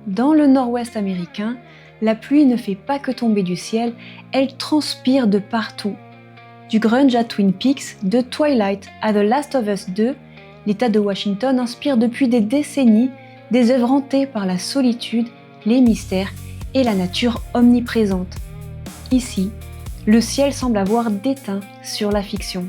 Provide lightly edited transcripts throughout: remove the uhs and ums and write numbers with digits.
Dans le nord-ouest américain, la pluie ne fait pas que tomber du ciel, elle transpire de partout. Du grunge à Twin Peaks, de Twilight à The Last of Us 2, l'État de Washington inspire depuis des décennies des œuvres hantées par la solitude, les mystères et la nature omniprésente. Ici, le ciel semble avoir déteint sur la fiction.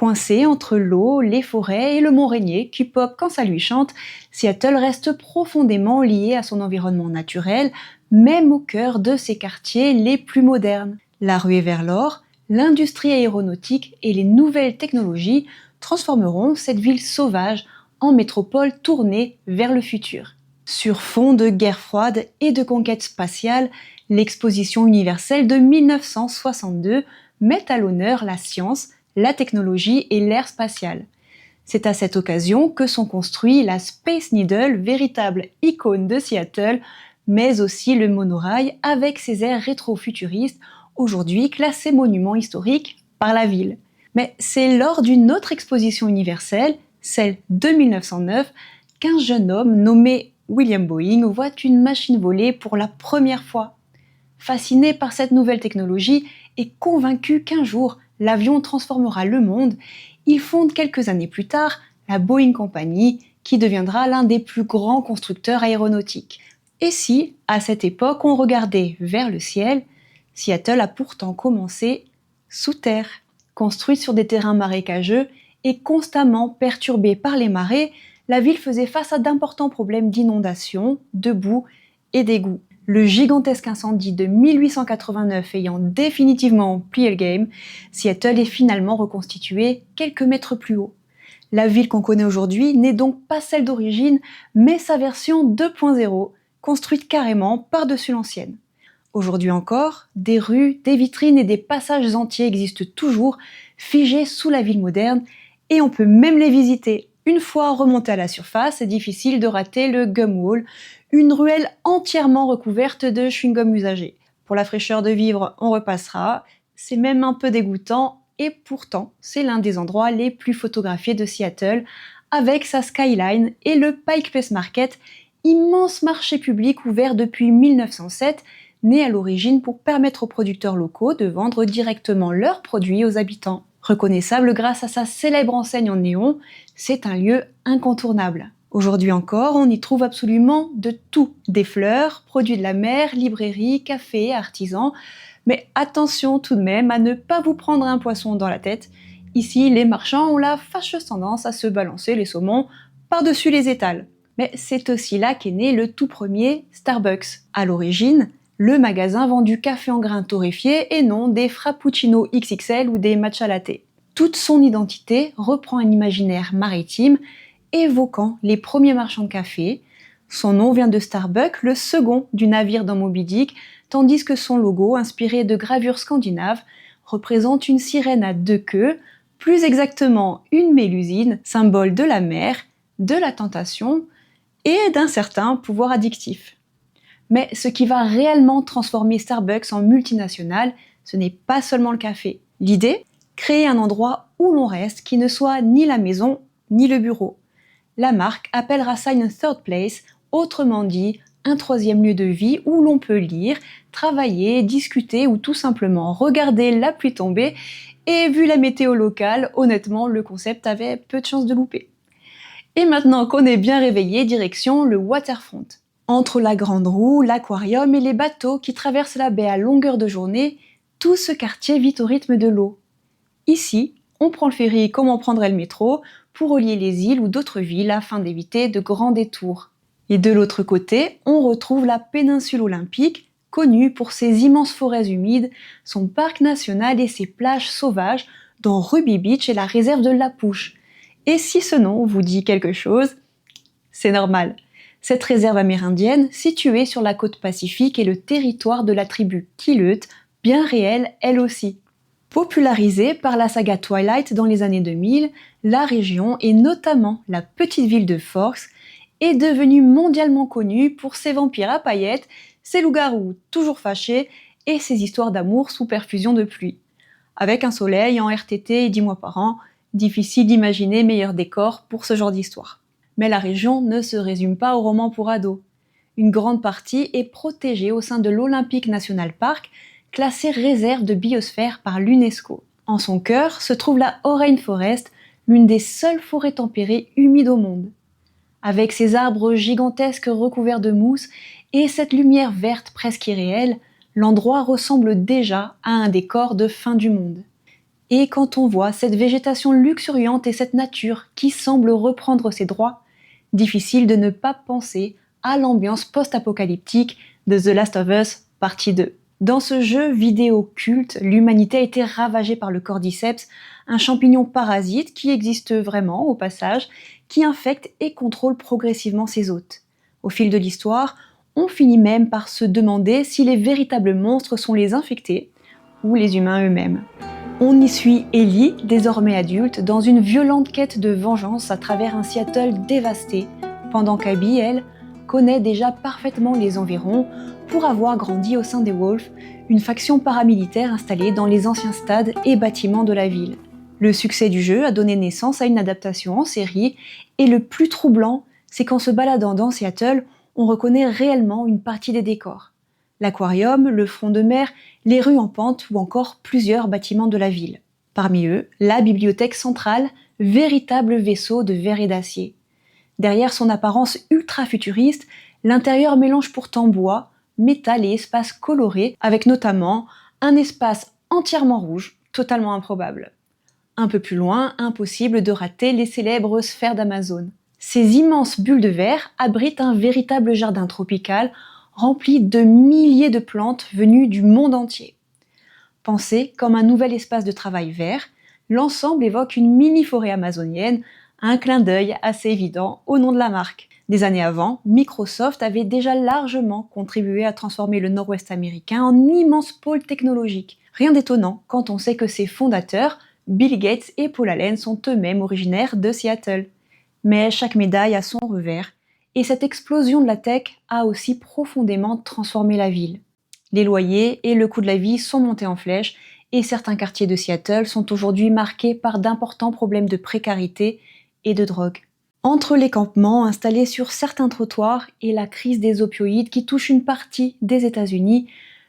Coincé entre l'eau, les forêts et le mont Rainier qui pop quand ça lui chante, Seattle reste profondément lié à son environnement naturel, même au cœur de ses quartiers les plus modernes. La ruée vers l'or, l'industrie aéronautique et les nouvelles technologies transformeront cette ville sauvage en métropole tournée vers le futur. Sur fond de guerre froide et de conquête spatiale, l'exposition universelle de 1962 met à l'honneur la science, la technologie et l'ère spatiale. C'est à cette occasion que sont construits la Space Needle, véritable icône de Seattle, mais aussi le monorail avec ses airs rétro-futuristes, aujourd'hui classé monument historique par la ville. Mais c'est lors d'une autre exposition universelle, celle de 1909, qu'un jeune homme nommé William Boeing voit une machine voler pour la première fois. Fasciné par cette nouvelle technologie et convaincu qu'un jour l'avion transformera le monde, il fonde quelques années plus tard la Boeing Company, qui deviendra l'un des plus grands constructeurs aéronautiques. Et si, à cette époque, on regardait vers le ciel, Seattle a pourtant commencé sous terre. Construite sur des terrains marécageux et constamment perturbée par les marées, la ville faisait face à d'importants problèmes d'inondation, de boue et d'égouts. Le gigantesque incendie de 1889 ayant définitivement plié le game, Seattle est finalement reconstituée quelques mètres plus haut. La ville qu'on connaît aujourd'hui n'est donc pas celle d'origine, mais sa version 2.0, construite carrément par-dessus l'ancienne. Aujourd'hui encore, des rues, des vitrines et des passages entiers existent toujours, figés sous la ville moderne, et on peut même les visiter. Une fois remonté à la surface, c'est difficile de rater le Gum Wall, une ruelle entièrement recouverte de chewing-gum usagé. Pour la fraîcheur de vivre, on repassera, c'est même un peu dégoûtant, et pourtant, c'est l'un des endroits les plus photographiés de Seattle, avec sa skyline et le Pike Place Market, immense marché public ouvert depuis 1907, né à l'origine pour permettre aux producteurs locaux de vendre directement leurs produits aux habitants. Reconnaissable grâce à sa célèbre enseigne en néon, c'est un lieu incontournable. Aujourd'hui encore, on y trouve absolument de tout, des fleurs, produits de la mer, librairies, cafés, artisans. Mais attention tout de même à ne pas vous prendre un poisson dans la tête. Ici, les marchands ont la fâcheuse tendance à se balancer les saumons par-dessus les étals. Mais c'est aussi là qu'est né le tout premier Starbucks. À l'origine, le magasin vend du café en grains torréfié et non des frappuccinos XXL ou des matcha latte. Toute son identité reprend un imaginaire maritime évoquant les premiers marchands de café. Son nom vient de Starbuck, le second du navire dans Moby Dick, tandis que son logo, inspiré de gravures scandinaves, représente une sirène à deux queues, plus exactement une mélusine, symbole de la mer, de la tentation et d'un certain pouvoir addictif. Mais ce qui va réellement transformer Starbucks en multinationale, ce n'est pas seulement le café. L'idée ? Créer un endroit où l'on reste qui ne soit ni la maison ni le bureau. La marque appellera ça une third place, autrement dit, un troisième lieu de vie où l'on peut lire, travailler, discuter ou tout simplement regarder la pluie tomber. Et vu la météo locale, honnêtement, le concept avait peu de chances de louper. Et maintenant qu'on est bien réveillé, direction le waterfront. Entre la Grande Roue, l'aquarium et les bateaux qui traversent la baie à longueur de journée, tout ce quartier vit au rythme de l'eau. Ici, on prend le ferry comme on prendrait le métro pour relier les îles ou d'autres villes afin d'éviter de grands détours. Et de l'autre côté, on retrouve la péninsule olympique, connue pour ses immenses forêts humides, son parc national et ses plages sauvages, dont Ruby Beach et la réserve de La Pouche. Et si ce nom vous dit quelque chose, c'est normal. Cette réserve amérindienne, située sur la côte pacifique, est le territoire de la tribu Quileute, bien réelle elle aussi. Popularisée par la saga Twilight dans les années 2000, la région, et notamment la petite ville de Forks, est devenue mondialement connue pour ses vampires à paillettes, ses loups-garous toujours fâchés et ses histoires d'amour sous perfusion de pluie. Avec un soleil en RTT 10 mois par an, Difficile d'imaginer meilleur décor pour ce genre d'histoire. Mais la région ne se résume pas au roman pour ados. Une grande partie est protégée au sein de l'Olympic National Park, classée réserve de biosphère par l'UNESCO. En son cœur se trouve la Orange Forest, l'une des seules forêts tempérées humides au monde. Avec ses arbres gigantesques recouverts de mousse et cette lumière verte presque irréelle, l'endroit ressemble déjà à un décor de fin du monde. Et quand on voit cette végétation luxuriante et cette nature qui semble reprendre ses droits, difficile de ne pas penser à l'ambiance post-apocalyptique de The Last of Us partie 2. Dans ce jeu vidéo culte, l'humanité a été ravagée par le cordyceps, un champignon parasite qui existe vraiment au passage, qui infecte et contrôle progressivement ses hôtes. Au fil de l'histoire, on finit même par se demander si les véritables monstres sont les infectés ou les humains eux-mêmes. On y suit Ellie, désormais adulte, dans une violente quête de vengeance à travers un Seattle dévasté, pendant qu'Abby, elle, connaît déjà parfaitement les environs pour avoir grandi au sein des Wolves, une faction paramilitaire installée dans les anciens stades et bâtiments de la ville. Le succès du jeu a donné naissance à une adaptation en série, et le plus troublant, c'est qu'en se baladant dans Seattle, on reconnaît réellement une partie des décors. L'aquarium, le front de mer, les rues en pente ou encore plusieurs bâtiments de la ville. Parmi eux, la bibliothèque centrale, véritable vaisseau de verre et d'acier. Derrière son apparence ultra-futuriste, l'intérieur mélange pourtant bois, métal et espace colorés, avec notamment un espace entièrement rouge, totalement improbable. Un peu plus loin, impossible de rater les célèbres sphères d'Amazon. Ces immenses bulles de verre abritent un véritable jardin tropical rempli de milliers de plantes venues du monde entier. Pensé comme un nouvel espace de travail vert, l'ensemble évoque une mini-forêt amazonienne, un clin d'œil assez évident au nom de la marque. Des années avant, Microsoft avait déjà largement contribué à transformer le Nord-Ouest américain en immense pôle technologique. Rien d'étonnant quand on sait que ses fondateurs, Bill Gates et Paul Allen, sont eux-mêmes originaires de Seattle. Mais chaque médaille a son revers, et cette explosion de la tech a aussi profondément transformé la ville. Les loyers et le coût de la vie sont montés en flèche, et certains quartiers de Seattle sont aujourd'hui marqués par d'importants problèmes de précarité et de drogue. Entre les campements installés sur certains trottoirs et la crise des opioïdes qui touche une partie des États-Unis,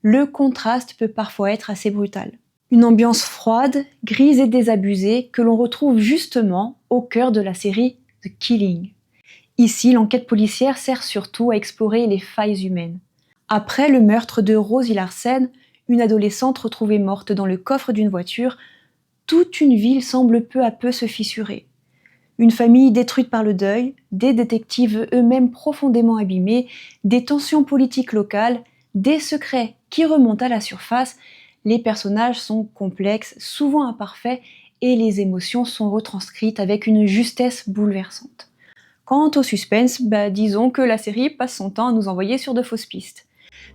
le contraste peut parfois être assez brutal. Une ambiance froide, grise et désabusée que l'on retrouve justement au cœur de la série The Killing. Ici, l'enquête policière sert surtout à explorer les failles humaines. Après le meurtre de Rosie Larsen, une adolescente retrouvée morte dans le coffre d'une voiture, toute une ville semble peu à peu se fissurer. Une famille détruite par le deuil, des détectives eux-mêmes profondément abîmés, des tensions politiques locales, des secrets qui remontent à la surface, les personnages sont complexes, souvent imparfaits, et les émotions sont retranscrites avec une justesse bouleversante. Quant au suspense, disons que la série passe son temps à nous envoyer sur de fausses pistes.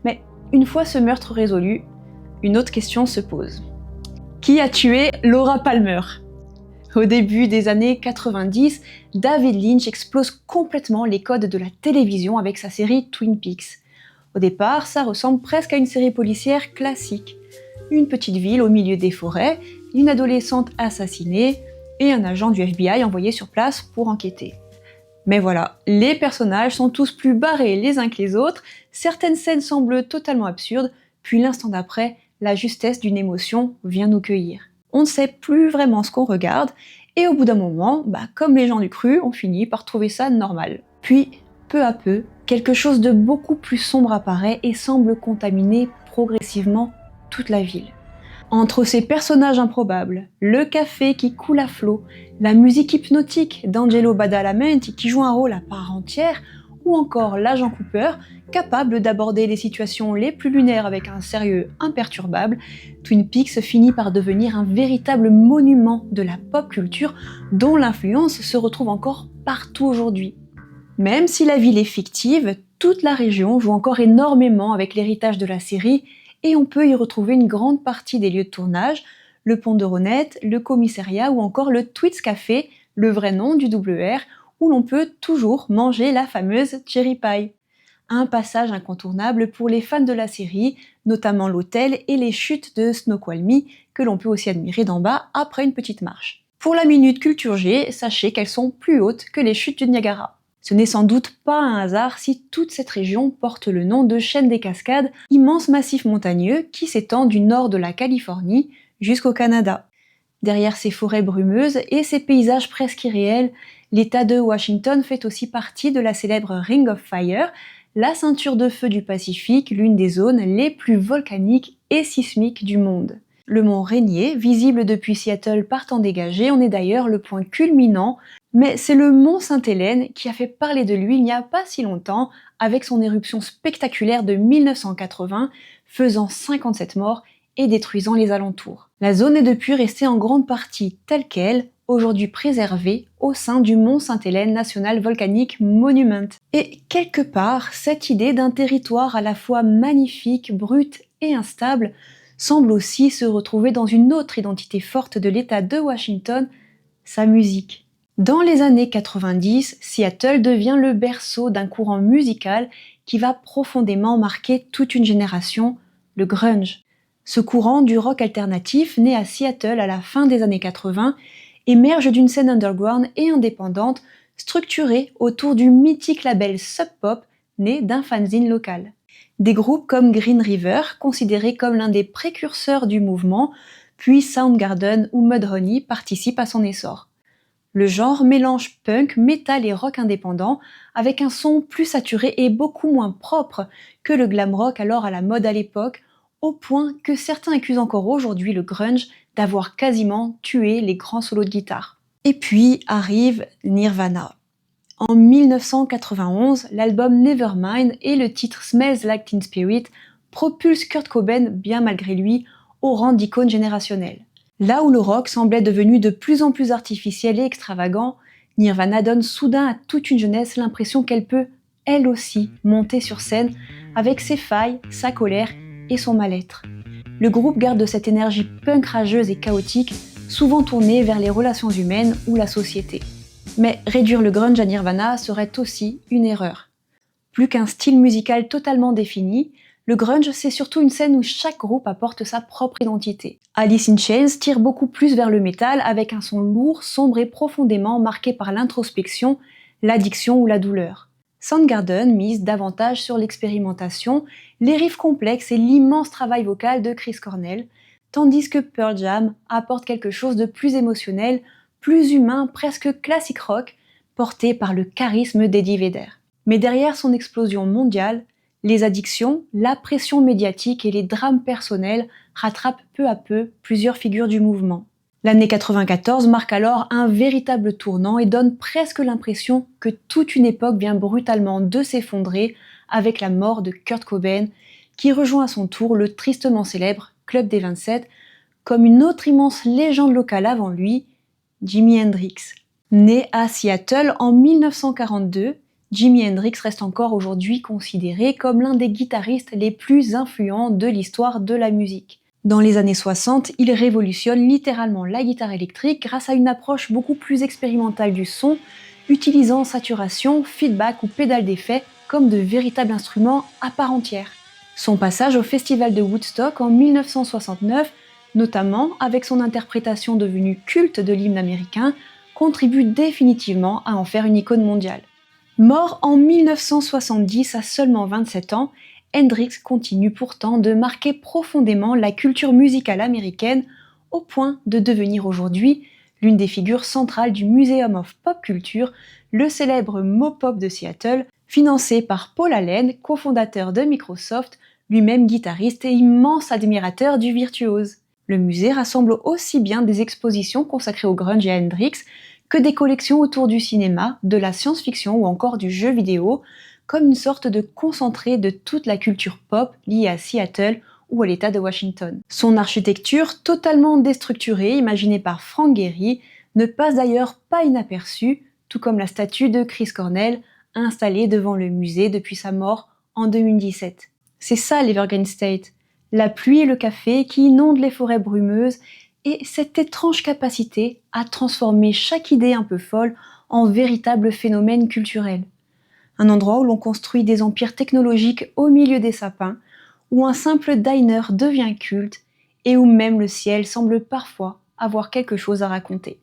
Mais une fois ce meurtre résolu, une autre question se pose. Qui a tué Laura Palmer ? Au début des années 90, David Lynch explose complètement les codes de la télévision avec sa série Twin Peaks. Au départ, ça ressemble presque à une série policière classique. Une petite ville au milieu des forêts, une adolescente assassinée et un agent du FBI envoyé sur place pour enquêter. Mais voilà, les personnages sont tous plus barrés les uns que les autres, certaines scènes semblent totalement absurdes, puis l'instant d'après, la justesse d'une émotion vient nous cueillir. On ne sait plus vraiment ce qu'on regarde, et au bout d'un moment, comme les gens du cru, on finit par trouver ça normal. Puis, peu à peu, quelque chose de beaucoup plus sombre apparaît et semble contaminer progressivement toute la ville. Entre ces personnages improbables, le café qui coule à flot, la musique hypnotique d'Angelo Badalamenti qui joue un rôle à part entière, ou encore l'agent Cooper, capable d'aborder les situations les plus lunaires avec un sérieux imperturbable, Twin Peaks finit par devenir un véritable monument de la pop culture dont l'influence se retrouve encore partout aujourd'hui. Même si la ville est fictive, toute la région joue encore énormément avec l'héritage de la série, et on peut y retrouver une grande partie des lieux de tournage, le pont de Ronette, le commissariat ou encore le Twits Café, le vrai nom du WR, où l'on peut toujours manger la fameuse Cherry Pie. Un passage incontournable pour les fans de la série, notamment l'hôtel et les chutes de Snoqualmie, que l'on peut aussi admirer d'en bas après une petite marche. Pour la Minute Culture G, sachez qu'elles sont plus hautes que les chutes du Niagara. Ce n'est sans doute pas un hasard si toute cette région porte le nom de chaîne des Cascades, immense massif montagneux qui s'étend du nord de la Californie jusqu'au Canada. Derrière ces forêts brumeuses et ces paysages presque irréels, l'État de Washington fait aussi partie de la célèbre Ring of Fire, la ceinture de feu du Pacifique, l'une des zones les plus volcaniques et sismiques du monde. Le mont Rainier, visible depuis Seattle par temps dégagé, en est d'ailleurs le point culminant, mais c'est le mont Sainte-Hélène qui a fait parler de lui il n'y a pas si longtemps, avec son éruption spectaculaire de 1980, faisant 57 morts et détruisant les alentours. La zone est depuis restée en grande partie telle qu'elle, aujourd'hui préservée au sein du Mont Sainte-Hélène National Volcanic Monument. Et quelque part, cette idée d'un territoire à la fois magnifique, brut et instable semble aussi se retrouver dans une autre identité forte de l'État de Washington, sa musique. Dans les années 90, Seattle devient le berceau d'un courant musical qui va profondément marquer toute une génération, le grunge. Ce courant du rock alternatif, né à Seattle à la fin des années 80, émerge d'une scène underground et indépendante structurée autour du mythique label Sub Pop né d'un fanzine local. Des groupes comme Green River, considérés comme l'un des précurseurs du mouvement, puis Soundgarden ou Mudhoney participent à son essor. Le genre mélange punk, metal et rock indépendant, avec un son plus saturé et beaucoup moins propre que le glam rock alors à la mode à l'époque, au point que certains accusent encore aujourd'hui le grunge d'avoir quasiment tué les grands solos de guitare. Et puis arrive Nirvana. En 1991, l'album Nevermind et le titre Smells Like Teen Spirit propulsent Kurt Cobain, bien malgré lui, au rang d'icône générationnelle. Là où le rock semblait devenu de plus en plus artificiel et extravagant, Nirvana donne soudain à toute une jeunesse l'impression qu'elle peut, elle aussi, monter sur scène avec ses failles, sa colère et son mal-être. Le groupe garde cette énergie punk rageuse et chaotique, souvent tournée vers les relations humaines ou la société. Mais réduire le grunge à Nirvana serait aussi une erreur. Plus qu'un style musical totalement défini, le grunge c'est surtout une scène où chaque groupe apporte sa propre identité. Alice in Chains tire beaucoup plus vers le métal avec un son lourd, sombre et profondément marqué par l'introspection, l'addiction ou la douleur. Soundgarden mise davantage sur l'expérimentation, les riffs complexes et l'immense travail vocal de Chris Cornell, tandis que Pearl Jam apporte quelque chose de plus émotionnel, plus humain, presque classique rock, porté par le charisme d'Eddie Vedder. Mais derrière son explosion mondiale, les addictions, la pression médiatique et les drames personnels rattrapent peu à peu plusieurs figures du mouvement. L'année 94 marque alors un véritable tournant et donne presque l'impression que toute une époque vient brutalement de s'effondrer avec la mort de Kurt Cobain, qui rejoint à son tour le tristement célèbre Club des 27, comme une autre immense légende locale avant lui, Jimi Hendrix. Né à Seattle en 1942, Jimi Hendrix reste encore aujourd'hui considéré comme l'un des guitaristes les plus influents de l'histoire de la musique. Dans les années 60, il révolutionne littéralement la guitare électrique grâce à une approche beaucoup plus expérimentale du son, utilisant saturation, feedback ou pédale d'effet comme de véritables instruments à part entière. Son passage au festival de Woodstock en 1969, notamment avec son interprétation devenue culte de l'hymne américain, contribue définitivement à en faire une icône mondiale. Mort en 1970 à seulement 27 ans, Hendrix continue pourtant de marquer profondément la culture musicale américaine au point de devenir aujourd'hui l'une des figures centrales du Museum of Pop Culture, le célèbre Mopop de Seattle, financé par Paul Allen, cofondateur de Microsoft, lui-même guitariste et immense admirateur du virtuose. Le musée rassemble aussi bien des expositions consacrées au grunge et à Hendrix que des collections autour du cinéma, de la science-fiction ou encore du jeu vidéo, comme une sorte de concentré de toute la culture pop liée à Seattle ou à l'État de Washington. Son architecture, totalement déstructurée, imaginée par Frank Gehry, ne passe d'ailleurs pas inaperçue, tout comme la statue de Chris Cornell, installée devant le musée depuis sa mort en 2017. C'est ça l'Evergreen State, la pluie et le café qui inondent les forêts brumeuses et cette étrange capacité à transformer chaque idée un peu folle en véritable phénomène culturel. Un endroit où l'on construit des empires technologiques au milieu des sapins, où un simple diner devient culte et où même le ciel semble parfois avoir quelque chose à raconter.